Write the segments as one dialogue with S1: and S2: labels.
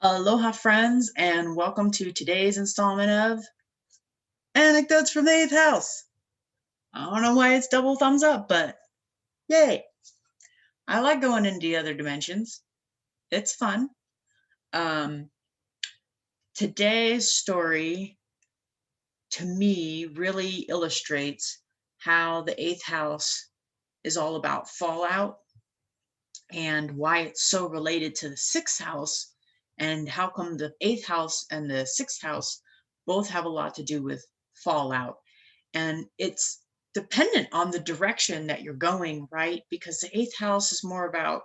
S1: Aloha, friends, and welcome to today's installment of Anecdotes from the Eighth House. I don't know why it's double thumbs up, but yay. I like going into the other dimensions. It's fun. Um, Today's story, to me, really illustrates how the Eighth House is all about fallout and why it's so related to the Sixth House, and how come the Eighth House and the Sixth House both have a lot to do with fallout. And it's dependent on the direction that you're going, right? Because the eighth house is more about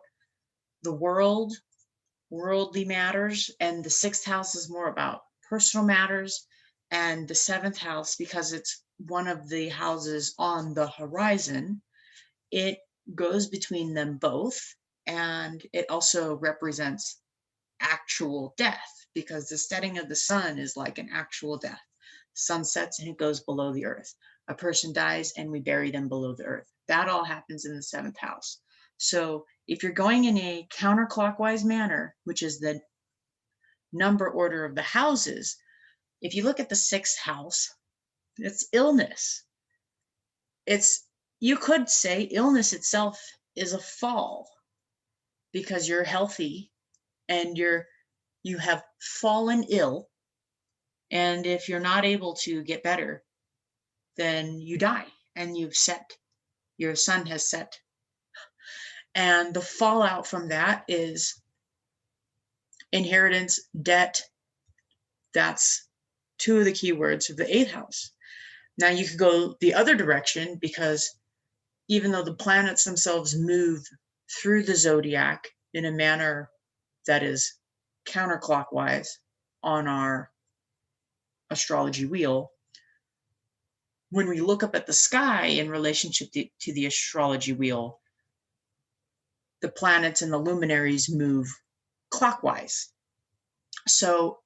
S1: the world, worldly matters, and the sixth house is more about personal matters. And the seventh house, because it's one of the houses on the horizon, it goes between them both. And it also represents actual death, because the setting of the sun is like an actual death. Sun sets and it goes below the earth. A person dies and we bury them below the earth. That all happens in the seventh house. So if you're going in a counterclockwise manner, which is the number order of the houses, if you look at the sixth house, it's illness. It's, you could say illness itself is a fall, because you're healthy and you have fallen ill. And if you're not able to get better, then you die and your sun has set. And the fallout from that is inheritance, debt. That's two of the key words of the eighth house. Now you could go the other direction, because even though the planets themselves move through the zodiac in a manner that is counterclockwise on our astrology wheel, when we look up at the sky in relationship to the astrology wheel, the planets and the luminaries move clockwise. So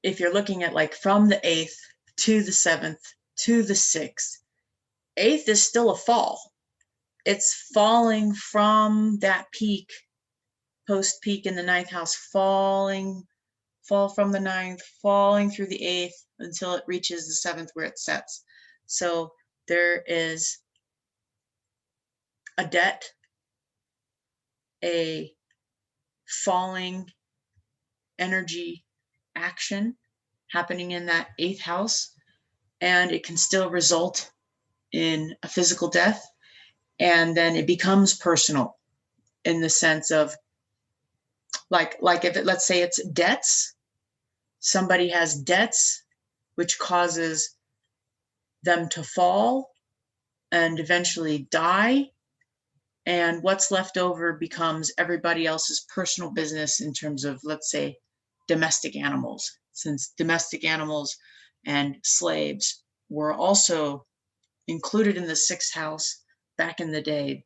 S1: if you're looking at like from the eighth to the seventh to the sixth, eighth is still a fall. It's falling from that peak, post peak in the ninth house, fall from the ninth, falling through the eighth until it reaches the seventh where it sets. So there is a debt, a falling energy action happening in that eighth house, and it can still result in a physical death. And then it becomes personal in the sense of like if it, let's say it's debts, somebody has debts which causes them to fall and eventually die, and what's left over becomes everybody else's personal business in terms of, let's say, domestic animals, since domestic animals and slaves were also included in the sixth house back in the day,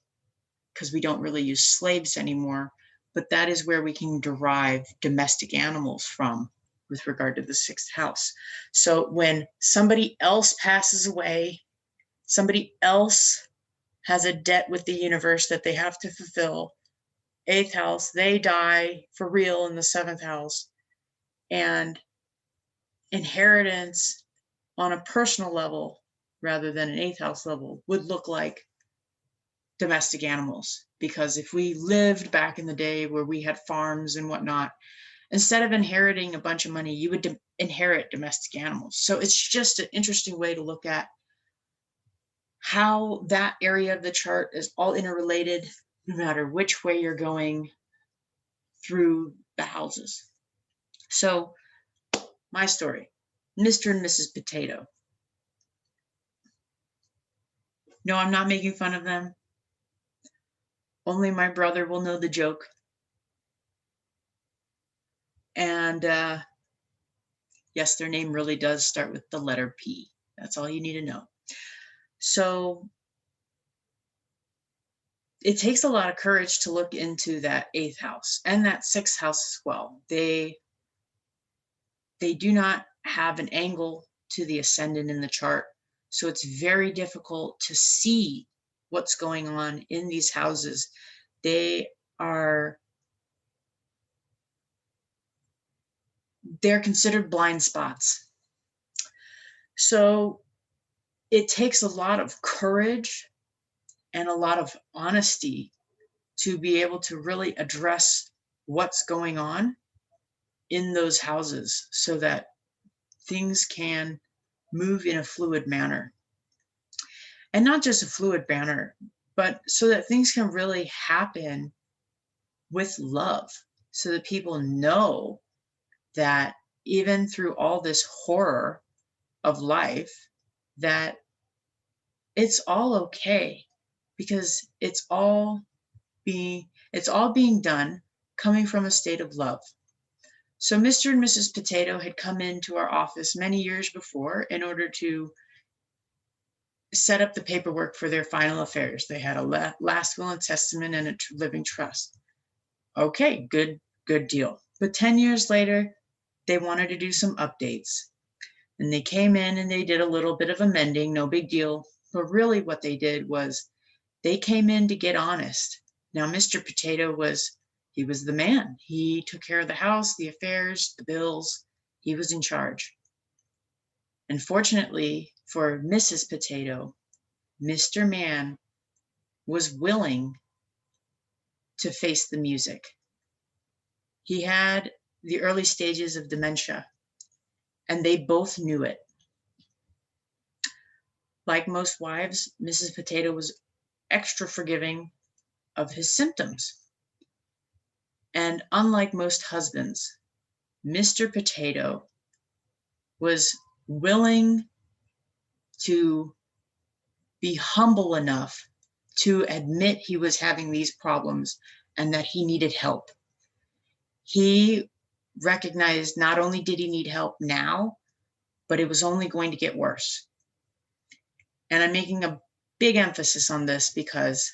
S1: because we don't really use slaves anymore, but that is where we can derive domestic animals from with regard to the sixth house. So when somebody else passes away, somebody else has a debt with the universe that they have to fulfill, eighth house, they die for real in the seventh house. And inheritance on a personal level rather than an eighth house level would look like domestic animals. Because if we lived back in the day where we had farms and whatnot, instead of inheriting a bunch of money, you would inherit domestic animals. So it's just an interesting way to look at how that area of the chart is all interrelated, no matter which way you're going through the houses. So my story, Mr. and Mrs. Potato. No, I'm not making fun of them. Only my brother will know the joke. And yes, their name really does start with the letter P. That's all you need to know. So it takes a lot of courage to look into that eighth house and that sixth house as well. They do not have an angle to the ascendant in the chart. So it's very difficult to see what's going on in these houses. They are they're considered blind spots. So it takes a lot of courage and a lot of honesty to be able to really address what's going on in those houses so that things can move in a fluid manner. And not just a fluid manner, but so that things can really happen with love, so that people know that even through all this horror of life, that it's all okay, because it's all being done coming from a state of love. So Mr. and Mrs. Potato had come into our office many years before in order to set up the paperwork for their final affairs. They had a last will and testament and a living trust. Okay, good deal. But 10 years later, they wanted to do some updates. And they came in and they did a little bit of amending, no big deal. But really what they did was they came in to get honest. Now, Mr. Potato he was the man. He took care of the house, the affairs, the bills. He was in charge. And fortunately for Mrs. Potato, Mr. Man was willing to face the music. He had the early stages of dementia, and they both knew it. Like most wives, Mrs. Potato was extra forgiving of his symptoms. And unlike most husbands, Mr. Potato was willing to be humble enough to admit he was having these problems and that he needed help. He recognized not only did he need help now, but it was only going to get worse. And I'm making a big emphasis on this because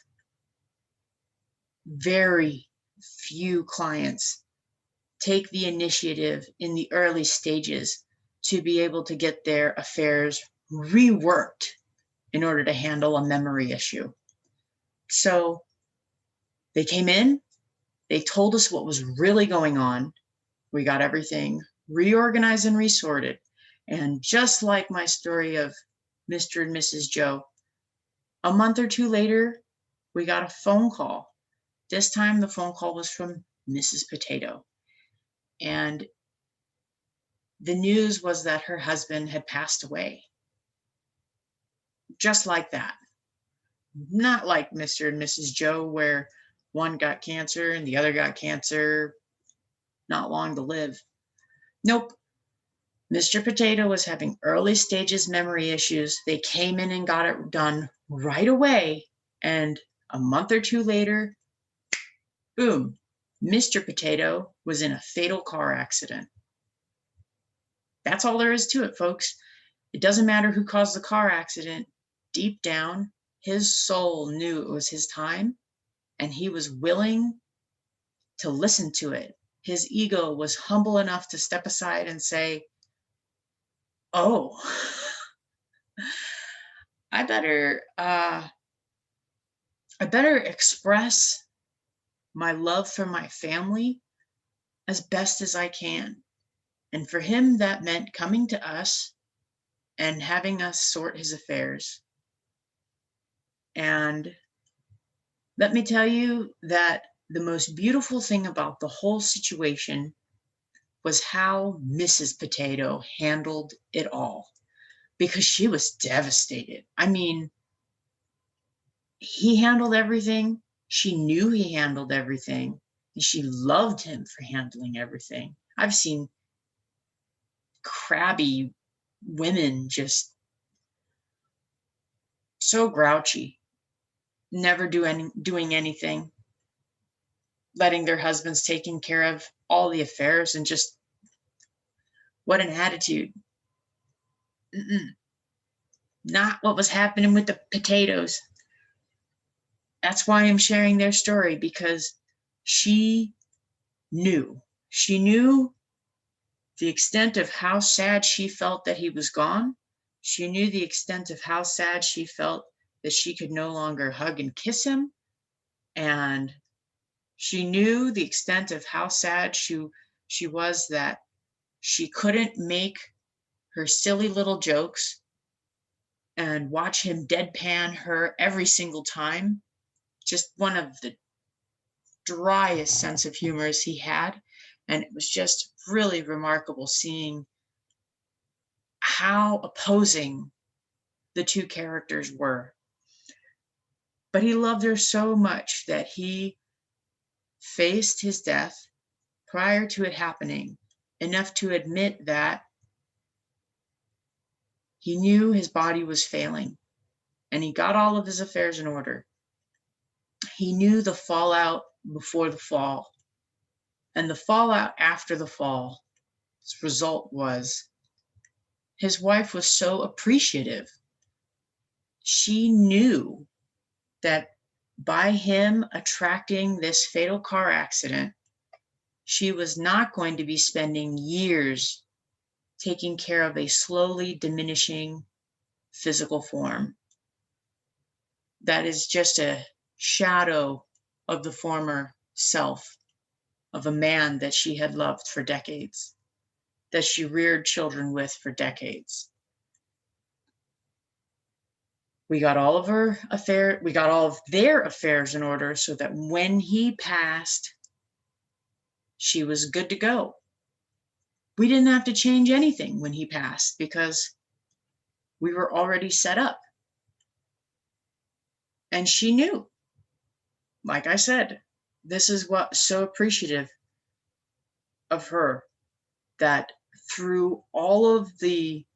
S1: very few clients take the initiative in the early stages to be able to get their affairs reworked in order to handle a memory issue. So they came in, they told us what was really going on. We got everything reorganized and resorted. And just like my story of Mr. and Mrs. Joe, a month or two later, we got a phone call. This time the phone call was from Mrs. Potato. And the news was that her husband had passed away. Just like that. Not like Mr. and Mrs. Joe, where one got cancer and the other got cancer, not long to live. Nope. Mr. Potato was having early stages memory issues. They came in and got it done right away. And a month or two later, boom, Mr. Potato was in a fatal car accident. That's all there is to it, folks. It doesn't matter who caused the car accident. Deep down, his soul knew it was his time, and he was willing to listen to it. His ego was humble enough to step aside and say, oh, I better express my love for my family as best as I can. And for him, that meant coming to us and having us sort his affairs. And let me tell you that the most beautiful thing about the whole situation was how Mrs. Potato handled it all, because she was devastated. I mean, he handled everything. She knew he handled everything, and she loved him for handling everything. I've seen crabby women just so grouchy, never doing anything, letting their husbands taking care of all the affairs, and just what an attitude. Not what was happening with the potatoes. That's why I'm sharing their story, because she knew the extent of how sad she felt that he was gone. She knew the extent of how sad she felt that she could no longer hug and kiss him. And she knew the extent of how sad she was that She couldn't make her silly little jokes and watch him deadpan her every single time. Just one of the driest sense of humors he had. And it was just really remarkable seeing how opposing the two characters were. But he loved her so much that he faced his death prior to it happening, enough to admit that he knew his body was failing, and he got all of his affairs in order. He knew the fallout before the fall, and the fallout after the fall's result was his wife was so appreciative. She knew that by him attracting this fatal car accident, she was not going to be spending years taking care of a slowly diminishing physical form. That is just a shadow of the former self of a man that she had loved for decades, that she reared children with for decades. We got all of their affairs in order so that when he passed, she was good to go. We didn't have to change anything when he passed because we were already set up. And she knew, like I said, this is what's so appreciative of her, that through all of the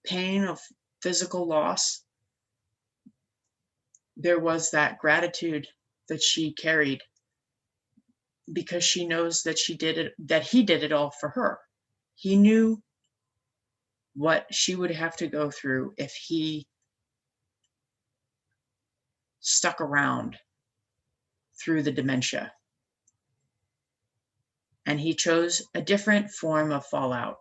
S1: pain of physical loss, there was that gratitude that she carried because she knows that he did it all for her. He knew what she would have to go through if he stuck around through the dementia. And he chose a different form of fallout.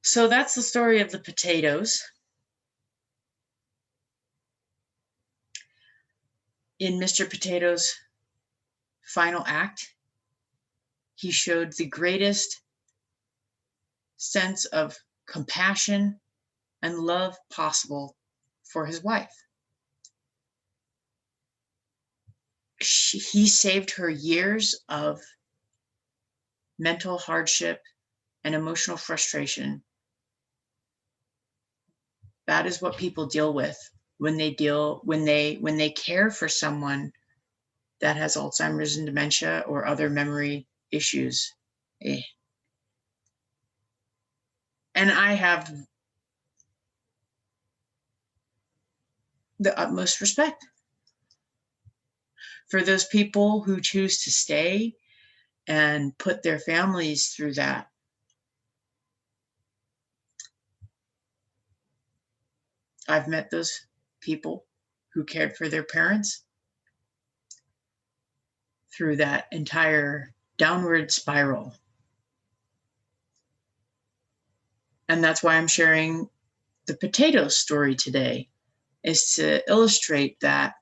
S1: So that's the story of the potatoes. In Mr. Potato's final act, he showed the greatest sense of compassion and love possible for his wife. He saved her years of mental hardship and emotional frustration. That is what people deal with when they care for someone that has Alzheimer's and dementia or other memory issues. And I have the utmost respect for those people who choose to stay and put their families through that. I've met those people who cared for their parents through that entire downward spiral. And that's why I'm sharing the potato story today, is to illustrate that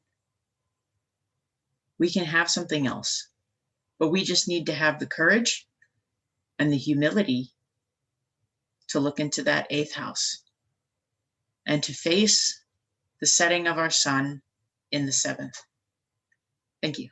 S1: we can have something else, but we just need to have the courage and the humility to look into that eighth house and to face the setting of our sun in the seventh. Thank you.